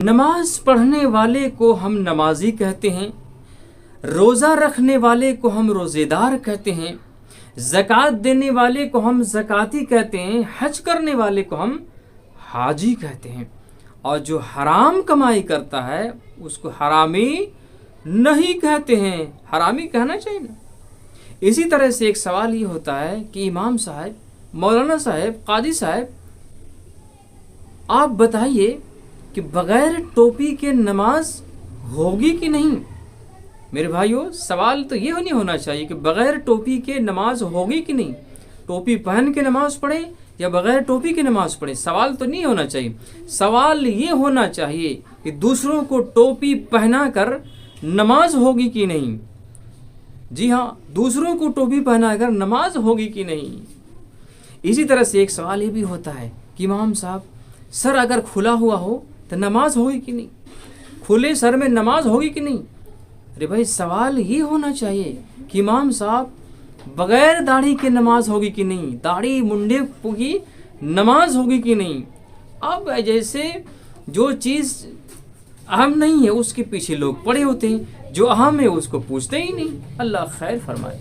نماز پڑھنے والے کو ہم نمازی کہتے ہیں، روزہ رکھنے والے کو ہم روزے دار کہتے ہیں، زکوٰۃ دینے والے کو ہم زکاتی کہتے ہیں، حج کرنے والے کو ہم حاجی کہتے ہیں، اور جو حرام کمائی کرتا ہے اس کو حرامی نہیں کہتے ہیں۔ حرامی کہنا چاہیے نا۔ اسی طرح سے ایک سوال یہ ہوتا ہے کہ امام صاحب، مولانا صاحب، قاضی صاحب، آپ بتائیے کہ بغیر ٹوپی کے نماز ہوگی کہ نہیں؟ میرے بھائیو، سوال تو یہ نہیں ہونا چاہیے کہ بغیر ٹوپی کے نماز ہوگی کہ نہیں، ٹوپی پہن کے نماز پڑھیں یا بغیر ٹوپی کے نماز پڑھیں، سوال تو نہیں ہونا چاہیے۔ سوال یہ ہونا چاہیے کہ دوسروں کو ٹوپی پہنا کر نماز ہوگی کہ نہیں۔ جی ہاں، دوسروں کو ٹوپی پہنا کر نماز ہوگی کہ نہیں۔ اسی طرح سے ایک سوال یہ بھی ہوتا ہے کہ امام صاحب، سر اگر کھلا ہوا ہو تو نماز ہوگی کہ نہیں، کھلے سر میں نماز ہوگی کہ نہیں؟ ارے بھائی، سوال یہ ہونا چاہیے کہ امام صاحب بغیر داڑھی کے نماز ہوگی کہ نہیں، داڑھی منڈے کی نماز ہوگی کہ نہیں۔ اب جیسے جو چیز اہم نہیں ہے اس کے پیچھے لوگ پڑے ہوتے ہیں، جو اہم ہے اس کو پوچھتے ہی نہیں۔ اللہ خیر فرمائے۔